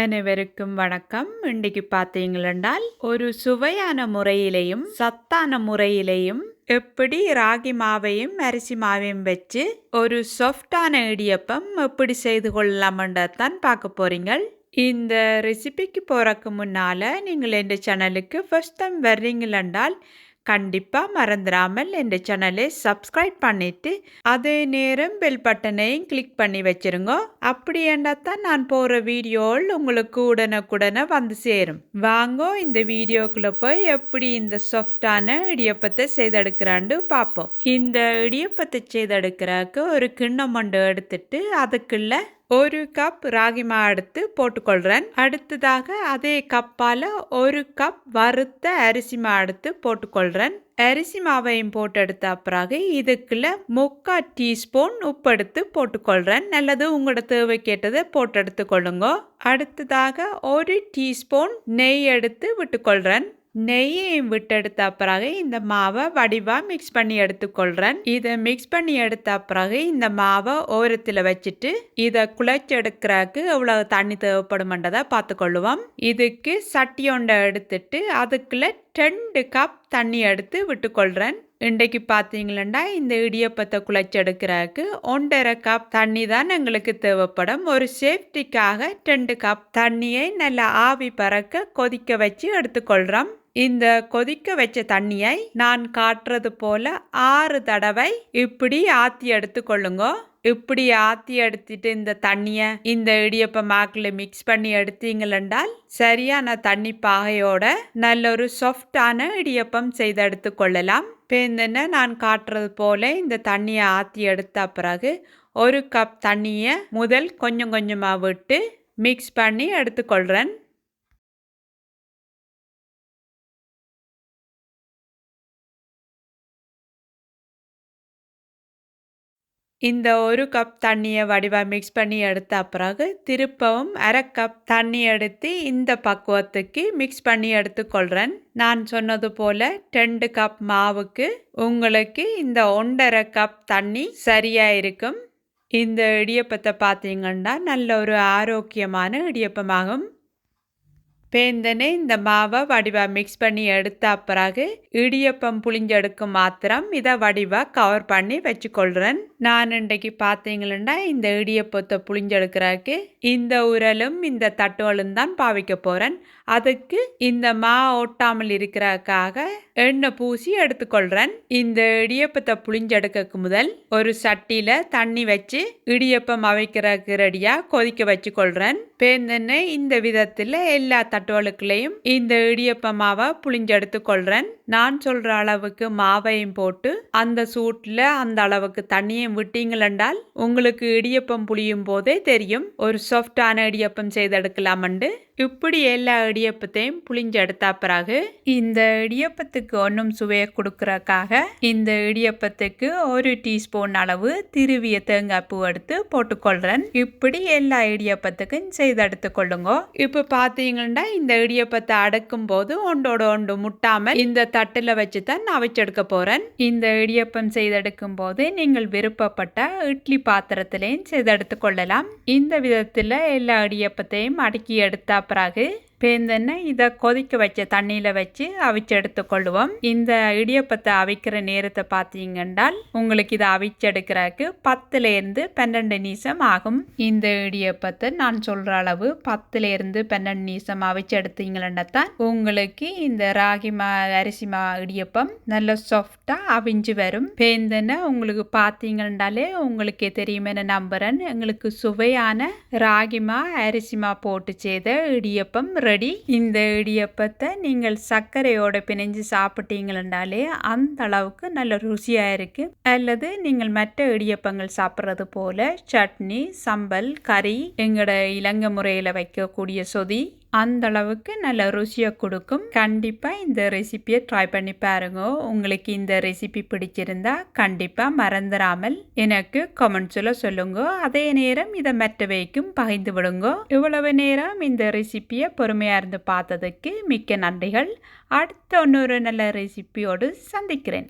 அனைவருக்கும் வணக்கம். இன்றைக்கு பார்த்தீங்களென்றால் ஒரு சுவையான முறையிலையும் சத்தான முறையிலையும் எப்படி ராகி மாவையும் அரிசி மாவையும் வச்சு ஒரு சாஃப்டான இடியப்பம் எப்படி செய்து கொள்ளலாம்ன்றதான் பார்க்க போறீங்கள். இந்த ரெசிபிக்கு போறதுக்கு முன்னால நீங்கள் இந்த சேனலுக்கு ஃபர்ஸ்ட் டைம் வர்றீங்களென்றால் கண்டிப்பாக மறந்துடாமல் இந்த சேனலை சப்ஸ்கிரைப் பண்ணிட்டு அதே நேரம் பெல் பட்டனையும் கிளிக் பண்ணி வச்சிருங்க. அப்படி தான் நான் போகிற வீடியோவில் உங்களுக்கு உடனுக்குடனே வந்து சேரும். வாங்க இந்த வீடியோக்குள்ளே போய் எப்படி இந்த சாஃப்டான இடியப்பத்தை செய்தெடுக்கிறான்னு பார்ப்போம். இந்த இடியப்பத்தை செய்தெடுக்கிறதுக்கு ஒரு கிண்ணம் ஒன்று எடுத்துட்டு அதுக்குள்ள ஒரு கப் ராகி மாவு எடுத்து போட்டுக்கொள்கிறேன். அடுத்ததாக அதே கப்பால் ஒரு கப் வறுத்த அரிசி மாவு எடுத்து போட்டுக்கொள்கிறேன். அரிசி மாவையும் போட்டு எடுத்த பிறகு இதுக்குள்ள 3/4 டீஸ்பூன் உப்பு எடுத்து போட்டுக்கொள்கிறேன். நல்லது உங்களோட தேவை கேட்டதை போட்டு எடுத்துக்கொள்ளுங்க. அடுத்ததாக 1 டீஸ்பூன் நெய் எடுத்து விட்டுக்கொள்கிறேன். நெய்யையும் விட்டெடுத்த பிறகு இந்த மாவை வடிவாக மிக்ஸ் பண்ணி எடுத்துக்கொள்கிறேன். இதை மிக்ஸ் பண்ணி எடுத்த பிறகு இந்த மாவை ஓரத்தில் வச்சுட்டு இதை குழைச்சி எடுக்கிறதுக்கு எவ்வளவு தண்ணி தேவைப்படுமென்றதை பார்த்துக்கொள்ளுவோம். இதுக்கு சட்டி ஒன்றை எடுத்துட்டு அதுக்குள்ள 2 கப் தண்ணி எடுத்து விட்டுக்கொள்கிறேன். இன்றைக்கு பார்த்தீங்களா இந்த இடியப்பத்தை குழைச்சி எடுக்கிறதுக்கு 1.5 கப் தண்ணி தான் எங்களுக்கு தேவைப்படும். ஒரு சேஃப்டிக்காக 2 கப் தண்ணியை நல்லா ஆவி பறக்க கொதிக்க வச்சு எடுத்துக்கொள்கிறோம். இந்த கொதிக்க வச்ச தண்ணியை நான் காட்டுறது போல 6 தடவை இப்படி ஆற்றி எடுத்துக்கொள்ளுங்க. இப்படி ஆற்றி எடுத்துட்டு இந்த தண்ணியை இந்த இடியப்ப மாக்கில் மிக்ஸ் பண்ணி எடுத்தீங்களென்றால் சரியான தண்ணி பாகையோட நல்ல ஒரு சாஃப்டான இடியப்பம் செய்து எடுத்துக்கொள்ளலாம். இப்போ நான் காட்டுறது போல இந்த தண்ணியை ஆற்றி எடுத்த பிறகு 1 கப் தண்ணியை முதல் கொஞ்சம் கொஞ்சமாக விட்டு மிக்ஸ் பண்ணி எடுத்துக்கொள்கிறேன். இந்த 1 கப் தண்ணியை வடிவாக மிக்ஸ் பண்ணி எடுத்த பிறகு திருப்பவும் 1/2 கப் தண்ணி எடுத்து இந்த பக்குவத்துக்கு மிக்ஸ் பண்ணி எடுத்துக்கொள்கிறேன். நான் சொன்னது போல் 2 கப் மாவுக்கு உங்களுக்கு இந்த 1.5 கப் தண்ணி சரியாக இருக்கும். இந்த இடியப்பத்தை பார்த்தீங்கன்னா நல்ல ஒரு ஆரோக்கியமான இடியப்பமாகும். பேந்தனே இந்த மாவை வடிவாக மிக்ஸ் பண்ணி எடுத்த பிறகு இடியப்பம் புளிஞ்செடுக்கும் மாத்திரம் இதை வடிவாக கவர் பண்ணி வச்சுக்கொள்கிறேன். நான் இன்றைக்கு பார்த்தீங்களா இந்த இடியப்பத்தை புளிஞ்செடுக்கிறதுக்கு இந்த உரலும் இந்த தட்டுவலும் தான் பாவிக்க போகிறேன். அதுக்கு இந்த மா ஒட்டாமல் இருக்கிறதுக்காக எண்ணெய் பூசி எடுத்துக்கொள்கிறேன். இந்த இடியப்பத்தை புளிஞ்செடுக்க முதல் ஒரு சட்டியில் தண்ணி வச்சு இடியப்பம் அவைக்கிறதுக்கு ரெடியாக கொதிக்க வச்சுக்கொள்கிறேன். பேந்தனே இந்த விதத்தில் எல்லா தட்டுவலுக்குள்ளேயும் இந்த இடியப்ப மாவை புளிஞ்செடுத்துக்கொள்கிறேன். நான் சொல்கிற அளவுக்கு மாவையும் போட்டு அந்த சூட்டில் அந்த அளவுக்கு தண்ணியும் விட்டீங்களென்றால் உங்களுக்கு இடியப்பம் புளியும் போதே தெரியும் ஒரு சாஃப்டான இடியப்பம் செய்தெடுக்கலாமண்டு. இப்படி எல்லா இடியப்பத்தையும் புளிஞ்சு எடுத்த பிறகு இந்த இடியப்பத்துக்கு ஒன்றும் சுவையை கொடுக்கறதுக்காக இந்த இடியப்பத்துக்கு 1 டீஸ்பூன் அளவு திருவிய தேங்காய் பூ எடுத்து போட்டுக்கொள்கிறேன். இப்படி எல்லா இடியப்பத்துக்கும் செய்து எடுத்துக்கொள்ளுங்க. இப்போ பார்த்தீங்கன்னா இந்த இடியப்பத்தை அடக்கும் போது ஒன்றோட ஒன்று முட்டாமல் இந்த தட்டில் வச்சு தான் நான் வச்செடுக்க போகிறேன். இந்த இடியப்பம் செய்தெடுக்கும் போது நீங்கள் விருப்பப்பட்ட இட்லி பாத்திரத்திலையும் செய்தெடுத்து கொள்ளலாம். இந்த விதத்தில் எல்லா இடியப்பத்தையும் அடுக்கி எடுத்த பிறகு பேந்தென்ன இதை கொதிக்க வச்ச தண்ணியில் வச்சு அவிச்சு எடுத்துக்கொள்ளுவோம். இந்த இடியப்பத்தை அவிக்கிற நேரத்தை பார்த்தீங்கன்னால் உங்களுக்கு இதை அவிச்செடுக்கிறதுக்கு 10லேருந்து 12 நிமிஷம் ஆகும். இந்த இடியப்பத்தை நான் சொல்கிற அளவு 10லேருந்து 12 நிமிஷம் அவிச்சு எடுத்தீங்கன்னா தான் உங்களுக்கு இந்த ராகி மா அரிசி மா இடியப்பம் நல்ல சாஃப்டாக அவிஞ்சு வரும். பேந்தென்ன உங்களுக்கு பார்த்தீங்கன்னாலே உங்களுக்கே தெரியுமென நம்புகிறேன். எங்களுக்கு சுவையான ராகி மா அரிசி மா போட்டு செய்த இடியப்பம் ரெடி. இந்த இடியப்பத்தை நீங்கள் சர்க்கரையோட பிணைஞ்சு சாப்பிட்டீங்கன்னாலே அந்த அளவுக்கு நல்ல ருசியாக இருக்கு. அல்லது நீங்கள் மற்ற இடியப்பங்கள் சாப்பிட்றது போல சட்னி, சம்பல், கறி, எங்களோட இலங்கை முறையில் வைக்கக்கூடிய சொதி அந்த அளவுக்கு நல்ல ருசியை கொடுக்கும். கண்டிப்பாக இந்த ரெசிபியை ட்ரை பண்ணி பாருங்க. உங்களுக்கு இந்த ரெசிபி பிடிச்சிருந்தா கண்டிப்பாக மறந்துடாமல் எனக்கு கமெண்ட்ஸில் சொல்லுங்க. அதே நேரம் இதை மற்றவைக்கும் பகிர்ந்து விடுங்க. இவ்வளவு நேரம் இந்த ரெசிபியை பொறுமையாக இருந்து பார்த்ததுக்கு மிக்க நன்றிகள். அடுத்த இன்னொரு நல்ல ரெசிபியோடு சந்திக்கிறேன்.